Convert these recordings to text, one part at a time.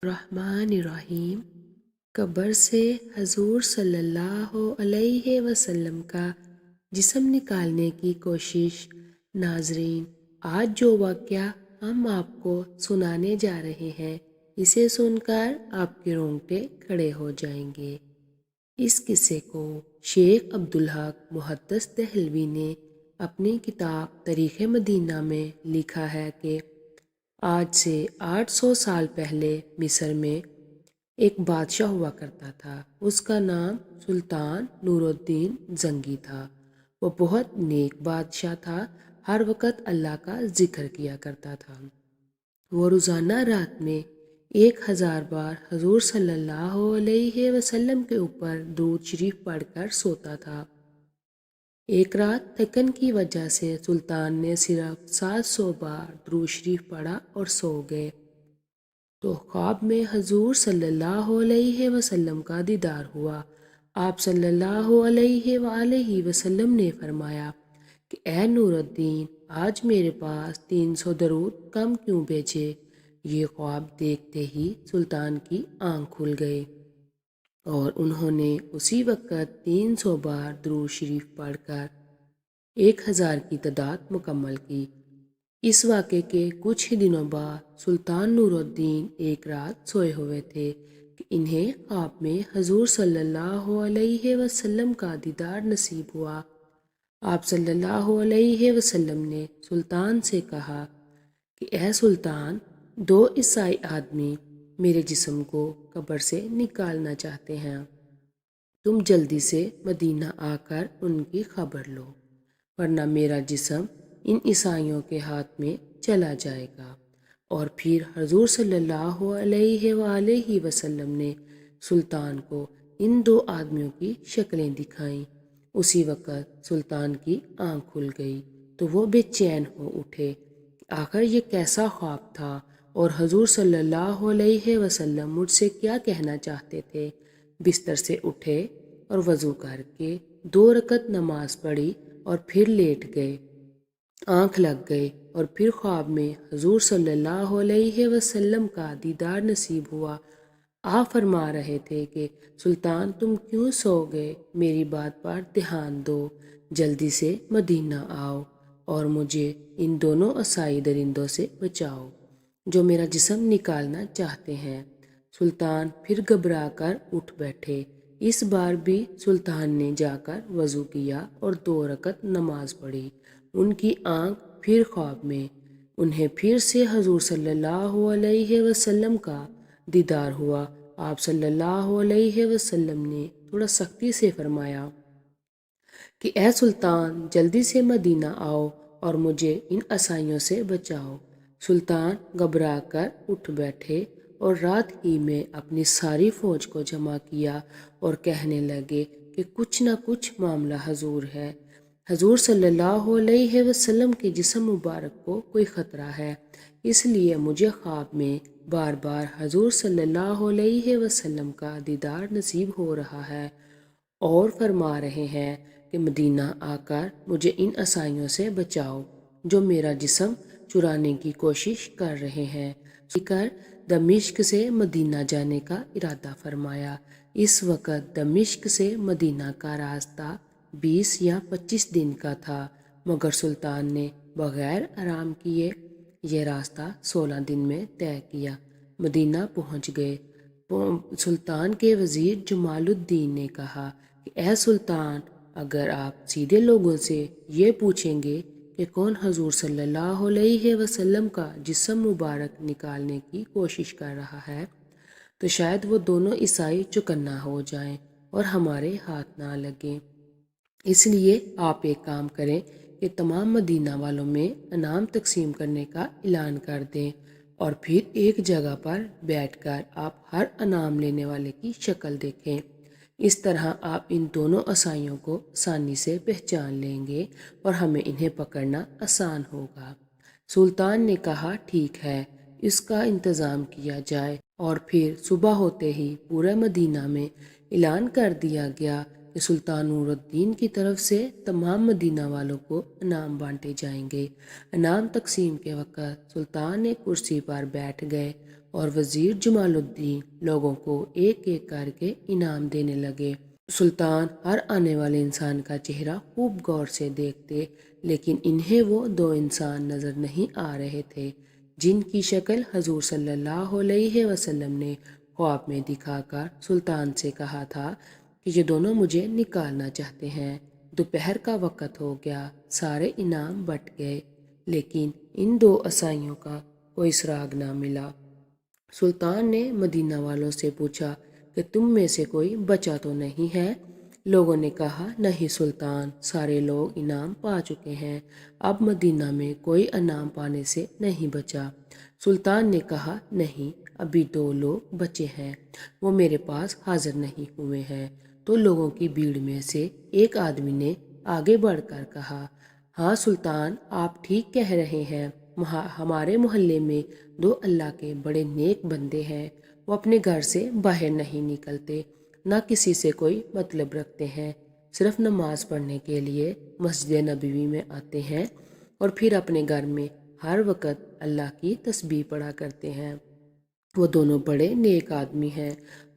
الرحمن الرحیم۔ قبر سے حضور صلی اللہ علیہ وسلم کا جسم نکالنے کی کوشش۔ ناظرین، آج جو واقعہ ہم آپ کو سنانے جا رہے ہیں، اسے سن کر آپ کے رونگٹے کھڑے ہو جائیں گے۔ اس قصے کو شیخ عبدالحق محدث دہلوی نے اپنی کتاب تاریخ مدینہ میں لکھا ہے کہ آج سے 800 سال پہلے مصر میں ایک بادشاہ ہوا کرتا تھا۔ اس کا نام سلطان نور الدین زنگی تھا۔ وہ بہت نیک بادشاہ تھا، ہر وقت اللہ کا ذکر کیا کرتا تھا۔ وہ روزانہ رات میں 1000 بار حضور صلی اللہ علیہ وسلم کے اوپر درود شریف پڑھ کر سوتا تھا۔ ایک رات تھکن کی وجہ سے سلطان نے صرف 700 بار درود شریف پڑھا اور سو گئے تو خواب میں حضور صلی اللہ علیہ وسلم کا دیدار ہوا۔ آپ صلی اللہ علیہ وآلہ وسلم نے فرمایا کہ اے نور الدین، آج میرے پاس 300 درود کم کیوں بھیجے؟ یہ خواب دیکھتے ہی سلطان کی آنکھ کھل گئی اور انہوں نے اسی وقت 300 بار درود شریف پڑھ کر 1000 کی تعداد مکمل کی۔ اس واقعے کے کچھ ہی دنوں بعد سلطان نور الدین ایک رات سوئے ہوئے تھے کہ انہیں خواب میں حضور صلی اللہ علیہ وسلم کا دیدار نصیب ہوا۔ آپ صلی اللہ علیہ وسلم نے سلطان سے کہا کہ اے سلطان، 2 عیسائی آدمی میرے جسم کو قبر سے نکالنا چاہتے ہیں۔ تم جلدی سے مدینہ آ کر ان کی خبر لو، ورنہ میرا جسم ان عیسائیوں کے ہاتھ میں چلا جائے گا۔ اور پھر حضور صلی اللہ علیہ وآلہ وسلم نے سلطان کو ان 2 آدمیوں کی شکلیں دکھائیں۔ اسی وقت سلطان کی آنکھ کھل گئی تو وہ بے چین ہو اٹھے کہ آخر یہ کیسا خواب تھا اور حضور صلی اللہ علیہ وسلم مجھ سے کیا کہنا چاہتے تھے۔ بستر سے اٹھے اور وضو کر کے 2 رکعت نماز پڑھی اور پھر لیٹ گئے۔ آنکھ لگ گئی اور پھر خواب میں حضور صلی اللہ علیہ وسلم کا دیدار نصیب ہوا۔ آپ فرما رہے تھے کہ سلطان، تم کیوں سو گئے؟ میری بات پر دھیان دو، جلدی سے مدینہ آؤ اور مجھے ان دونوں عیسائی درندوں سے بچاؤ جو میرا جسم نکالنا چاہتے ہیں۔ سلطان پھر گھبرا کر اٹھ بیٹھے۔ اس بار بھی سلطان نے جا کر وضو کیا اور 2 رکعت نماز پڑھی۔ ان کی آنکھ پھر خواب میں، انہیں پھر سے حضور صلی اللہ علیہ وسلم کا دیدار ہوا۔ آپ صلی اللہ علیہ وسلم نے تھوڑا سختی سے فرمایا کہ اے سلطان، جلدی سے مدینہ آؤ اور مجھے ان عیسائیوں سے بچاؤ۔ سلطان گھبرا کر اٹھ بیٹھے اور رات ہی میں اپنی ساری فوج کو جمع کیا اور کہنے لگے کہ کچھ نہ کچھ معاملہ حضور ہے۔ حضور صلی اللہ علیہ وسلم کے جسم مبارک کو کوئی خطرہ ہے، اس لیے مجھے خواب میں بار بار حضور صلی اللہ علیہ وسلم کا دیدار نصیب ہو رہا ہے اور فرما رہے ہیں کہ مدینہ آ کر مجھے ان عیسائیوں سے بچاؤ جو میرا جسم چرانے کی کوشش کر رہے ہیں۔ کر دمشق سے مدینہ جانے کا ارادہ فرمایا۔ اس وقت دمشق سے مدینہ کا راستہ 20 یا 25 دن کا تھا، مگر سلطان نے بغیر آرام کیے یہ راستہ 16 دن میں طے کیا۔ مدینہ پہنچ گئے۔ سلطان کے وزیر جمال الدین نے کہا کہ اے سلطان، اگر آپ سیدھے لوگوں سے یہ پوچھیں گے کہ کون حضور صلی اللہ علیہ وسلم کا جسم مبارک نکالنے کی کوشش کر رہا ہے تو شاید وہ دونوں عیسائی چکنا ہو جائیں اور ہمارے ہاتھ نہ لگیں۔ اس لیے آپ ایک کام کریں کہ تمام مدینہ والوں میں انعام تقسیم کرنے کا اعلان کر دیں اور پھر ایک جگہ پر بیٹھ کر آپ ہر انعام لینے والے کی شکل دیکھیں۔ اس طرح آپ ان دونوں عیسائیوں کو آسانی سے پہچان لیں گے اور ہمیں انہیں پکڑنا آسان ہوگا۔ سلطان نے کہا ٹھیک ہے، اس کا انتظام کیا جائے، اور پھر صبح ہوتے ہی پورے مدینہ میں اعلان کر دیا گیا کہ سلطان نور الدین کی طرف سے تمام مدینہ والوں کو انعام بانٹے جائیں گے۔ انعام تقسیم کے وقت سلطان ایک کرسی پر بیٹھ گئے اور وزیر جمال الدین لوگوں کو ایک ایک کر کے انعام دینے لگے۔ سلطان ہر آنے والے انسان کا چہرہ خوب غور سے دیکھتے، لیکن انہیں وہ دو انسان نظر نہیں آ رہے تھے جن کی شکل حضور صلی اللہ علیہ وسلم نے خواب میں دکھا کر سلطان سے کہا تھا کہ یہ دونوں مجھے نکالنا چاہتے ہیں۔ دوپہر کا وقت ہو گیا، سارے انعام بٹ گئے، لیکن ان دو عیسائیوں کا کوئی سراغ نہ ملا۔ سلطان نے مدینہ والوں سے پوچھا کہ تم میں سے کوئی بچا تو نہیں ہے؟ لوگوں نے کہا نہیں سلطان، سارے لوگ انعام پا چکے ہیں، اب مدینہ میں کوئی انعام پانے سے نہیں بچا۔ سلطان نے کہا نہیں، ابھی دو لوگ بچے ہیں، وہ میرے پاس حاضر نہیں ہوئے ہیں۔ تو لوگوں کی بھیڑ میں سے ایک آدمی نے آگے بڑھ کر کہا ہاں سلطان، آپ ٹھیک کہہ رہے ہیں، ہمارے محلے میں دو اللہ کے بڑے نیک بندے ہیں، وہ اپنے گھر سے باہر نہیں نکلتے، نہ کسی سے کوئی مطلب رکھتے ہیں، صرف نماز پڑھنے کے لیے مسجد نبوی میں آتے ہیں اور پھر اپنے گھر میں ہر وقت اللہ کی تسبیح پڑھا کرتے ہیں۔ وہ دونوں بڑے نیک آدمی ہیں،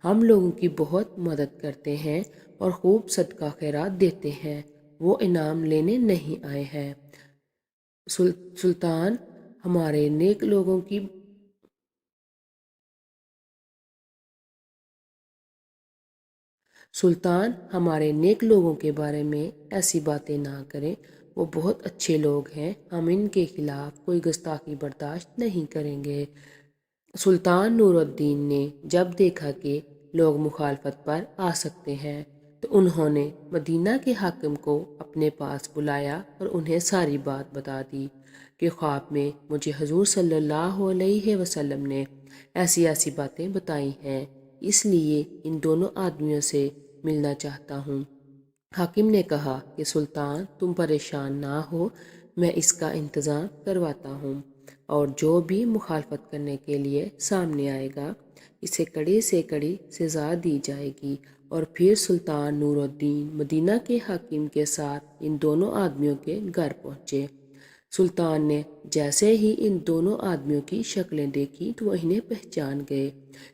ہم لوگوں کی بہت مدد کرتے ہیں اور خوب صدقہ خیرات دیتے ہیں، وہ انعام لینے نہیں آئے ہیں۔ سلطان ہمارے نیک لوگوں کی سلطان ہمارے نیک لوگوں کے بارے میں ایسی باتیں نہ کریں، وہ بہت اچھے لوگ ہیں، ہم ان کے خلاف کوئی گستاخی برداشت نہیں کریں گے۔ سلطان نور الدین نے جب دیکھا کہ لوگ مخالفت پر آ سکتے ہیں تو انہوں نے مدینہ کے حاکم کو اپنے پاس بلایا اور انہیں ساری بات بتا دی کہ خواب میں مجھے حضور صلی اللہ علیہ وسلم نے ایسی ایسی باتیں بتائی ہیں، اس لیے ان دونوں آدمیوں سے ملنا چاہتا ہوں۔ حاکم نے کہا کہ سلطان تم پریشان نہ ہو، میں اس کا انتظام کرواتا ہوں، اور جو بھی مخالفت کرنے کے لیے سامنے آئے گا اسے کڑی سے کڑی سزا دی جائے گی۔ اور پھر سلطان نور الدین مدینہ کے حاکم کے ساتھ ان دونوں آدمیوں کے گھر پہنچے۔ سلطان نے جیسے ہی ان دونوں آدمیوں کی شکلیں دیکھی تو وہ انہیں پہچان گئے،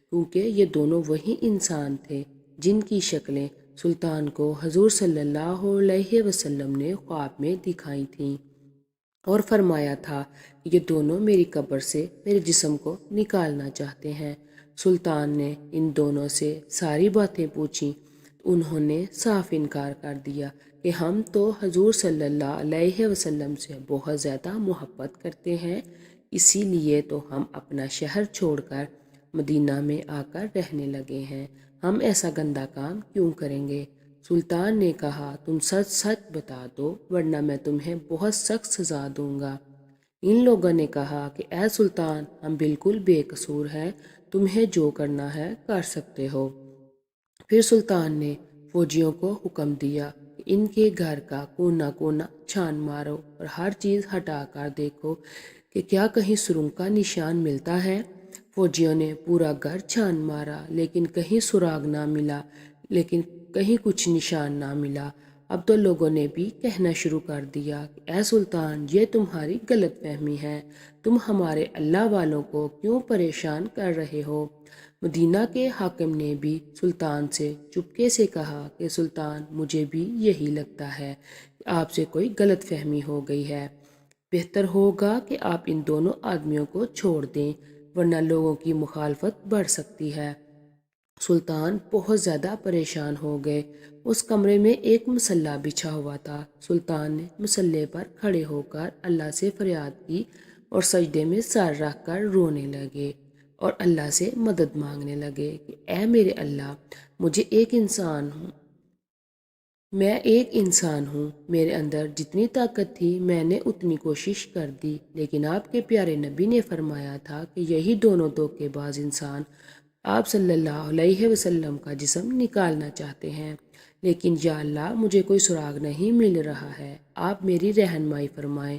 کیونکہ یہ دونوں وہی انسان تھے جن کی شکلیں سلطان کو حضور صلی اللہ علیہ وسلم نے خواب میں دکھائی تھیں اور فرمایا تھا کہ یہ دونوں میری قبر سے میرے جسم کو نکالنا چاہتے ہیں۔ سلطان نے ان دونوں سے ساری باتیں پوچھیں، انہوں نے صاف انکار کر دیا کہ ہم تو حضور صلی اللہ علیہ وسلم سے بہت زیادہ محبت کرتے ہیں، اسی لیے تو ہم اپنا شہر چھوڑ کر مدینہ میں آ کر رہنے لگے ہیں، ہم ایسا گندا کام کیوں کریں گے؟ سلطان نے کہا تم سچ سچ بتا دو ورنہ میں تمہیں بہت سخت سزا دوں گا۔ ان لوگوں نے کہا کہ اے سلطان، ہم بالکل بے قصور ہیں، تمہیں جو کرنا ہے کر سکتے ہو۔ پھر سلطان نے فوجیوں کو حکم دیا کہ ان کے گھر کا کونا کونا چھان مارو اور ہر چیز ہٹا کر دیکھو کہ کیا کہیں سرنگ کا نشان ملتا ہے۔ فوجیوں نے پورا گھر چھان مارا لیکن کہیں سراغ نہ ملا، لیکن کہیں کچھ نشان نہ ملا۔ اب تو لوگوں نے بھی کہنا شروع کر دیا کہ اے سلطان، یہ تمہاری غلط فہمی ہے، تم ہمارے اللہ والوں کو کیوں پریشان کر رہے ہو؟ مدینہ کے حاکم نے بھی سلطان سے چپکے سے کہا کہ سلطان، مجھے بھی یہی لگتا ہے کہ آپ سے کوئی غلط فہمی ہو گئی ہے، بہتر ہوگا کہ آپ ان دونوں آدمیوں کو چھوڑ دیں ورنہ لوگوں کی مخالفت بڑھ سکتی ہے۔ سلطان بہت زیادہ پریشان ہو گئے۔ اس کمرے میں ایک مصلی بچھا ہوا تھا، سلطان نے مصلی پر کھڑے ہو کر اللہ سے فریاد کی اور سجدے میں سر رکھ کر رونے لگے اور اللہ سے مدد مانگنے لگے کہ اے میرے اللہ، میں ایک انسان ہوں، میرے اندر جتنی طاقت تھی میں نے اتنی کوشش کر دی، لیکن آپ کے پیارے نبی نے فرمایا تھا کہ یہی دونوں دھوکے باز انسان آپ صلی اللہ علیہ وسلم کا جسم نکالنا چاہتے ہیں، لیکن یا اللہ مجھے کوئی سراغ نہیں مل رہا ہے، آپ میری رہنمائی فرمائیں۔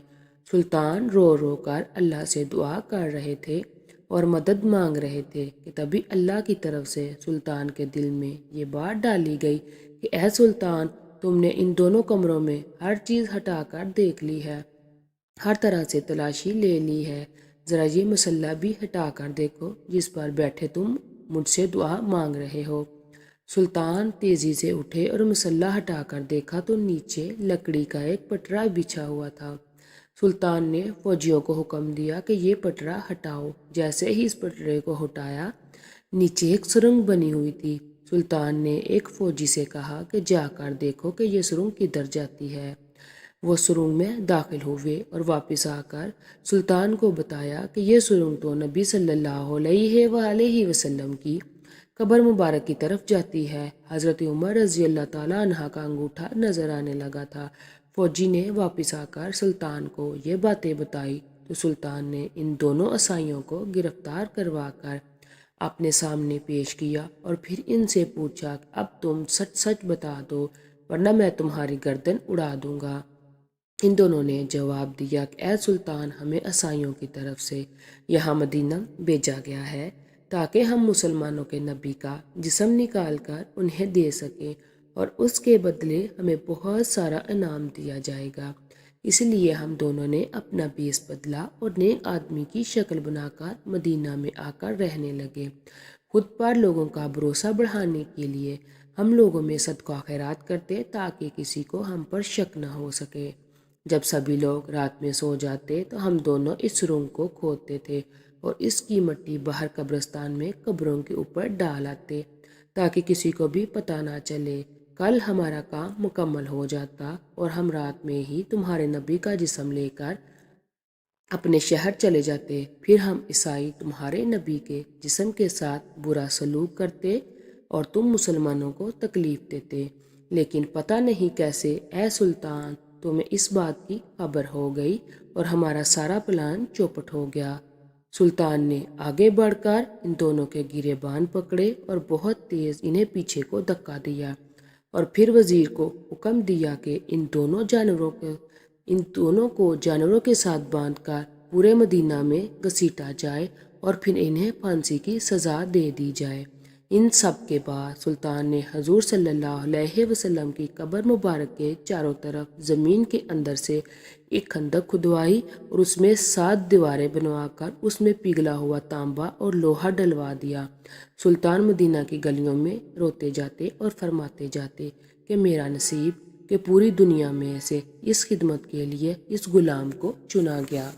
سلطان رو رو کر اللہ سے دعا کر رہے تھے اور مدد مانگ رہے تھے کہ تبھی اللہ کی طرف سے سلطان کے دل میں یہ بات ڈالی گئی کہ اے سلطان، تم نے ان دونوں کمروں میں ہر چیز ہٹا کر دیکھ لی ہے، ہر طرح سے تلاشی لے لی ہے، ذرا یہ مسلح بھی ہٹا کر دیکھو جس پر بیٹھے تم مجھ سے دعا مانگ رہے ہو۔ سلطان تیزی سے اٹھے اور مسلح ہٹا کر دیکھا تو نیچے لکڑی کا ایک پٹرا بچھا ہوا تھا۔ سلطان نے فوجیوں کو حکم دیا کہ یہ پٹرا ہٹاؤ۔ جیسے ہی اس پٹرے کو ہٹایا، نیچے ایک سرنگ بنی ہوئی تھی۔ سلطان نے ایک فوجی سے کہا کہ جا کر دیکھو کہ یہ سرنگ کدھر جاتی ہے۔ وہ سرنگ میں داخل ہوئے اور واپس آ کر سلطان کو بتایا کہ یہ سرنگ تو نبی صلی اللہ علیہ وآلہ وسلم کی قبر مبارک کی طرف جاتی ہے۔ حضرت عمر رضی اللہ تعالیٰ عنہ کا انگوٹھا نظر آنے لگا تھا۔ فوجی نے واپس آ کر سلطان کو یہ باتیں بتائی تو سلطان نے ان دونوں عیسائیوں کو گرفتار کروا کر اپنے سامنے پیش کیا اور پھر ان سے پوچھا کہ اب تم سچ سچ بتا دو ورنہ میں تمہاری گردن اڑا دوں گا۔ ان دونوں نے جواب دیا کہ اے سلطان، ہمیں عیسائیوں کی طرف سے یہاں مدینہ بھیجا گیا ہے تاکہ ہم مسلمانوں کے نبی کا جسم نکال کر انہیں دے سکیں اور اس کے بدلے ہمیں بہت سارا انعام دیا جائے گا۔ اس لیے ہم دونوں نے اپنا بیس بدلا اور نیک آدمی کی شکل بنا کر مدینہ میں آ کر رہنے لگے۔ خود پر لوگوں کا بھروسہ بڑھانے کے لیے ہم لوگوں میں صدقہ خیرات کرتے تاکہ کسی کو ہم پر شک نہ ہو سکے۔ جب سبھی لوگ رات میں سو جاتے تو ہم دونوں اس سرنگ کو کھودتے تھے اور اس کی مٹی باہر قبرستان میں قبروں کے اوپر ڈال آتے تاکہ کسی کو بھی پتہ نہ چلے۔ کل ہمارا کام مکمل ہو جاتا اور ہم رات میں ہی تمہارے نبی کا جسم لے کر اپنے شہر چلے جاتے۔ پھر ہم عیسائی تمہارے نبی کے جسم کے ساتھ برا سلوک کرتے اور تم مسلمانوں کو تکلیف دیتے، لیکن پتہ نہیں کیسے اے سلطان تمہیں اس بات کی خبر ہو گئی اور ہمارا سارا پلان چوپٹ ہو گیا۔ سلطان نے آگے بڑھ کر ان دونوں کے گریبان پکڑے اور بہت تیز انہیں پیچھے کو دھکا دیا اور پھر وزیر کو حکم دیا کہ ان دونوں کو جانوروں کے ساتھ باندھ کر پورے مدینہ میں گھسیٹا جائے اور پھر انہیں پھانسی کی سزا دے دی جائے۔ ان سب کے بعد سلطان نے حضور صلی اللہ علیہ وسلم کی قبر مبارک کے چاروں طرف زمین کے اندر سے ایک خندق کھدوائی اور اس میں 7 دیواریں بنوا کر اس میں پگھلا ہوا تانبا اور لوہا ڈلوا دیا۔ سلطان مدینہ کی گلیوں میں روتے جاتے اور فرماتے جاتے کہ میرا نصیب کہ پوری دنیا میں سے اس خدمت کے لیے اس غلام کو چنا گیا۔